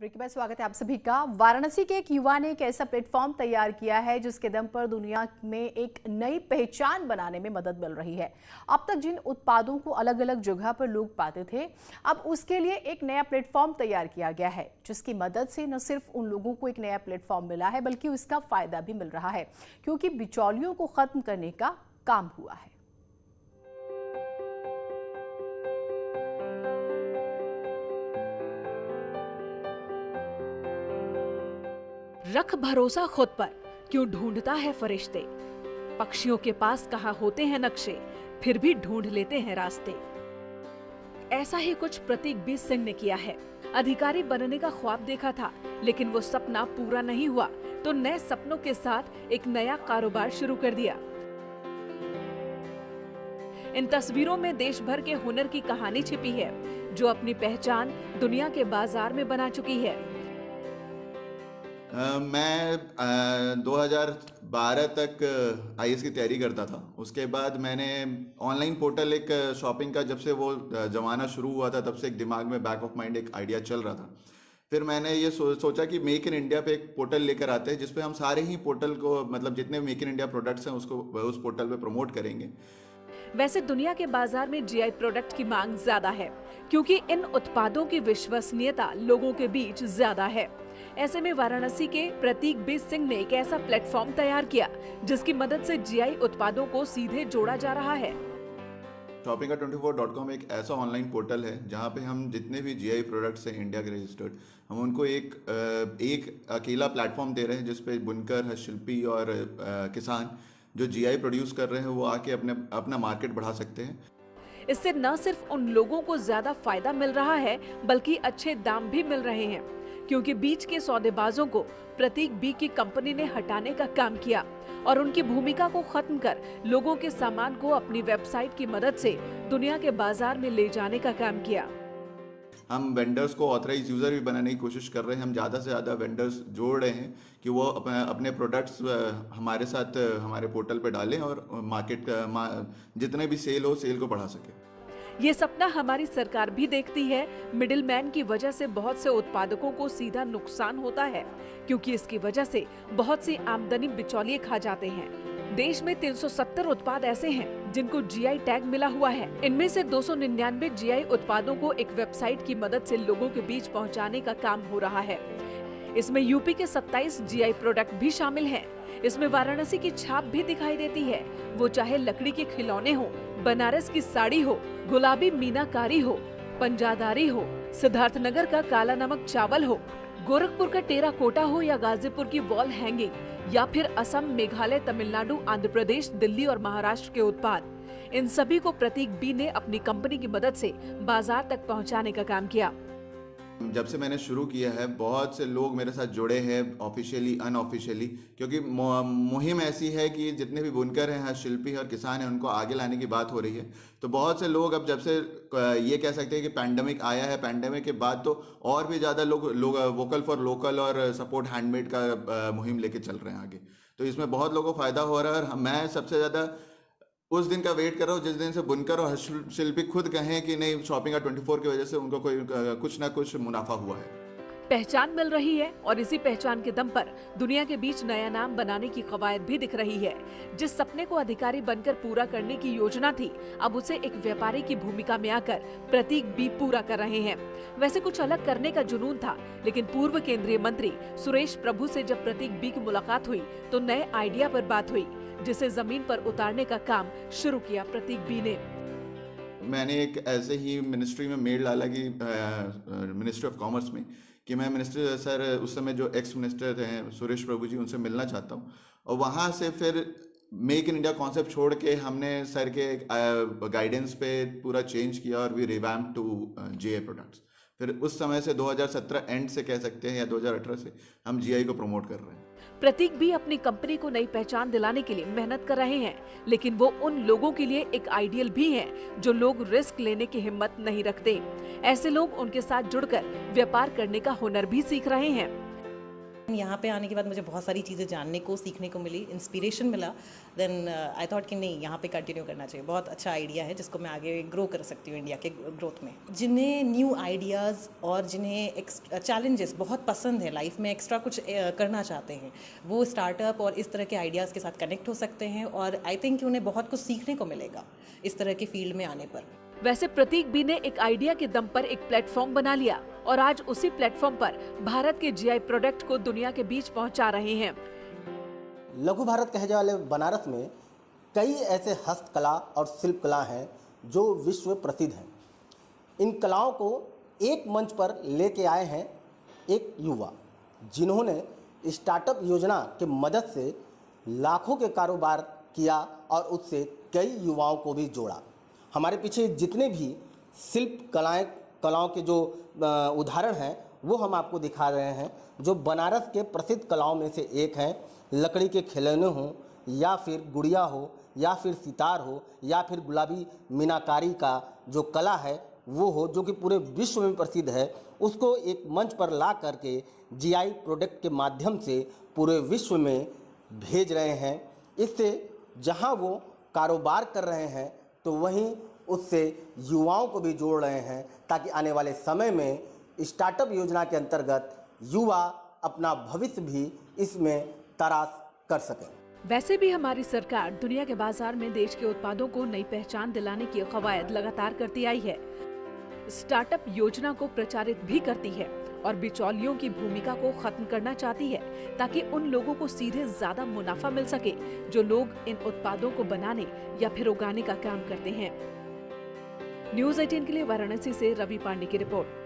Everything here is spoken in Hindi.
ब्रेक के बाद स्वागत है आप सभी का। वाराणसी के एक युवा ने एक ऐसा प्लेटफॉर्म तैयार किया है जिसके दम पर दुनिया में एक नई पहचान बनाने में मदद मिल रही है। अब तक जिन उत्पादों को अलग अलग जगह पर लोग पाते थे, अब उसके लिए एक नया प्लेटफॉर्म तैयार किया गया है, जिसकी मदद से न सिर्फ उन लोगों को एक नया प्लेटफॉर्म मिला है, बल्कि उसका फायदा भी मिल रहा है, क्योंकि बिचौलियों को खत्म करने का काम हुआ है। रख भरोसा खुद पर, क्यों ढूंढता है फरिश्ते। पक्षियों के पास कहाँ होते हैं नक्शे, फिर भी ढूंढ लेते हैं रास्ते। ऐसा ही कुछ प्रतीक बी सिंह ने किया है। अधिकारी बनने का ख्वाब देखा था, लेकिन वो सपना पूरा नहीं हुआ, तो नए सपनों के साथ एक नया कारोबार शुरू कर दिया। इन तस्वीरों में देश भर के हुनर की कहानी छिपी है, जो अपनी पहचान दुनिया के बाजार में बना चुकी है। मैं 2012 तक आईएएस की तैयारी करता था। उसके बाद मैंने ऑनलाइन पोर्टल एक शॉपिंग का, जब से वो ज़माना शुरू हुआ था, तब से एक दिमाग में बैक ऑफ माइंड एक आइडिया चल रहा था। फिर मैंने ये सोचा कि मेक इन इंडिया पे एक पोर्टल लेकर आते हैं, जिसपे हम सारे ही पोर्टल को, मतलब जितने मेक इन इंडिया प्रोडक्ट्स हैं उसको उस पोर्टल पे प्रमोट करेंगे। वैसे दुनिया के बाजार में जीआई प्रोडक्ट की मांग ज्यादा है, क्योंकि इन उत्पादों की विश्वसनीयता लोगों के बीच ज्यादा है। ऐसे में वाराणसी के प्रतीक बी सिंह ने एक ऐसा प्लेटफॉर्म तैयार किया, जिसकी मदद से जीआई उत्पादों को सीधे जोड़ा जा रहा है। Shoppinga24.com एक ऐसा ऑनलाइन पोर्टल है जहां पे हम जितने भी जीआई प्रोडक्ट्स हैं इंडिया के रजिस्टर्ड, हम उनको एक अकेला प्लेटफॉर्म दे रहे हैं, जिसपे बुनकर, हस्तशिल्पी और किसान जो जीआई प्रोड्यूस कर रहे हैं वो आके अपना मार्केट बढ़ा सकते हैं। इससे न सिर्फ उन लोगों को ज्यादा फायदा मिल रहा है, बल्कि अच्छे दाम भी मिल रहे हैं, क्योंकि बीच के सौदेबाजों को प्रतीक बी की कंपनी ने हटाने का काम किया और उनकी भूमिका को खत्म कर लोगों के सामान को अपनी वेबसाइट की मदद से दुनिया के बाजार में ले जाने का काम किया। हम वेंडर्स को ऑथराइज यूज़र भी बनाने की कोशिश कर रहे हैं। हम ज़्यादा से ज़्यादा वेंडर्स जोड़ रहे हैं कि वो अपने प्रोडक्ट्स हमारे साथ हमारे पोर्टल पे डालें और मार्केट जितने भी सेल को बढ़ा सके। ये सपना हमारी सरकार भी देखती है। मिडिलमैन की वजह से बहुत से उत्पादकों को सीधा नुकसान होता है, क्योंकि इसकी वजह से बहुत सी आमदनी बिचौलिए खा जाते हैं। देश में 370 उत्पाद ऐसे हैं जिनको जीआई टैग मिला हुआ है। इनमें से 299 जीआई उत्पादों को एक वेबसाइट की मदद से लोगों के बीच पहुंचाने का काम हो रहा है। इसमें यूपी के 27 जीआई प्रोडक्ट भी शामिल हैं। इसमें वाराणसी की छाप भी दिखाई देती है, वो चाहे लकड़ी के खिलौने हो, बनारस की साड़ी हो, गुलाबी मीनाकारी हो, पंजादारी हो, सिद्धार्थनगर का काला नमक चावल हो, गोरखपुर का टेराकोटा हो, या गाजीपुर की वॉल हैंगिंग, या फिर असम, मेघालय, तमिलनाडु, आंध्र प्रदेश, दिल्ली और महाराष्ट्र के उत्पाद। इन सभी को प्रतीक बी ने अपनी कंपनी की मदद से बाजार तक पहुंचाने का काम किया। जब से मैंने शुरू किया है, बहुत से लोग मेरे साथ जुड़े हैं, ऑफिशियली, अनऑफिशियली, क्योंकि मुहिम ऐसी है कि जितने भी बुनकर हैं, हस्तशिल्पी और किसान हैं, उनको आगे लाने की बात हो रही है। तो बहुत से लोग अब, जब से ये कह सकते हैं कि पैंडेमिक आया है, पैंडेमिक के बाद तो और भी ज़्यादा लोग वोकल फॉर लोकल और सपोर्ट हैंडमेड का मुहिम लेके चल रहे हैं आगे। तो इसमें बहुत लोगों को फ़ायदा हो रहा है और मैं सबसे ज़्यादा उस दिन का वेट कर रहा हूँ जिस दिन से बुनकर और हस्तशिल्पी खुद कहें कि नहीं, Shoppinga24 की वजह से उनको कुछ ना कुछ मुनाफा हुआ है। पहचान मिल रही है और इसी पहचान के दम पर दुनिया के बीच नया नाम बनाने की कवायद भी दिख रही है। जिस सपने को अधिकारी बनकर पूरा करने की योजना थी, अब उसे एक व्यापारी की भूमिका में आकर प्रतीक बी पूरा कर रहे हैं। वैसे कुछ अलग करने का जुनून था, लेकिन पूर्व केंद्रीय मंत्री सुरेश प्रभु से जब प्रतीक बी की मुलाकात हुई तो नए आइडिया पर बात हुई, जिसे जमीन पर उतारने का काम शुरू किया प्रतीक बी ने। मैंने एक ऐसे ही मिनिस्ट्री में मेल डाला कि मिनिस्ट्री ऑफ कॉमर्स में, कि मैं मिनिस्टर सर, उस समय जो एक्स मिनिस्टर हैं सुरेश प्रभु जी, उनसे मिलना चाहता हूँ। और वहाँ से फिर मेक इन इंडिया कॉन्सेप्ट छोड़ के हमने सर के गाइडेंस पे पूरा चेंज किया और we revamp to GI products. फिर उस समय से 2017 एंड से कह सकते हैं, या 2018 से हम जीआई को प्रमोट कर रहे हैं। प्रतीक भी अपनी कंपनी को नई पहचान दिलाने के लिए मेहनत कर रहे हैं, लेकिन वो उन लोगों के लिए एक आइडियल भी हैं जो लोग रिस्क लेने की हिम्मत नहीं रखते। ऐसे लोग उनके साथ जुड़कर व्यापार करने का हुनर भी सीख रहे हैं। यहाँ पे आने के बाद मुझे बहुत सारी चीज़ें जानने को, सीखने को मिली, इंस्पिरेशन मिला। देन आई थॉट कि नहीं, यहाँ पे कंटिन्यू करना चाहिए। बहुत अच्छा आइडिया है जिसको मैं आगे ग्रो कर सकती हूँ इंडिया के ग्रोथ में। जिन्हें न्यू आइडियाज़ और जिन्हें चैलेंजेस बहुत पसंद है, लाइफ में एक्स्ट्रा कुछ करना चाहते हैं, वो स्टार्टअप और इस तरह के आइडियाज़ के साथ कनेक्ट हो सकते हैं और आई थिंक कि उन्हें बहुत कुछ सीखने को मिलेगा इस तरह के फील्ड में आने पर। वैसे प्रतीक बी ने एक आइडिया के दम पर एक प्लेटफॉर्म बना लिया और आज उसी प्लेटफॉर्म पर भारत के जीआई प्रोडक्ट को दुनिया के बीच पहुंचा रहे हैं। लघु भारत कहे जाने वाले बनारस में कई ऐसे हस्तकला और शिल्प कला हैं जो विश्व प्रसिद्ध हैं। इन कलाओं को एक मंच पर लेके आए हैं एक युवा, जिन्होंने स्टार्टअप योजना के मदद से लाखों के कारोबार किया और उससे कई युवाओं को भी जोड़ा। हमारे पीछे जितने भी शिल्प कलाओं के जो उदाहरण हैं वो हम आपको दिखा रहे हैं, जो बनारस के प्रसिद्ध कलाओं में से एक हैं। लकड़ी के खिलौने हों या फिर गुड़िया हो या फिर सितार हो या फिर गुलाबी मीनाकारी का जो कला है वो हो, जो कि पूरे विश्व में प्रसिद्ध है, उसको एक मंच पर ला करके जीआई प्रोडक्ट के माध्यम से पूरे विश्व में भेज रहे हैं। इससे जहां वो कारोबार कर रहे हैं तो वहीं उससे युवाओं को भी जोड़ रहे हैं, ताकि आने वाले समय में स्टार्टअप योजना के अंतर्गत युवा अपना भविष्य भी इसमें तराश कर सकें। वैसे भी हमारी सरकार दुनिया के बाजार में देश के उत्पादों को नई पहचान दिलाने की कवायद लगातार करती आई है। स्टार्टअप योजना को प्रचारित भी करती है और बिचौलियों की भूमिका को खत्म करना चाहती है, ताकि उन लोगों को सीधे ज्यादा मुनाफा मिल सके जो लोग इन उत्पादों को बनाने या फिर उगाने का काम करते हैं। न्यूज़ 18 के लिए वाराणसी से रवि पांडे की रिपोर्ट।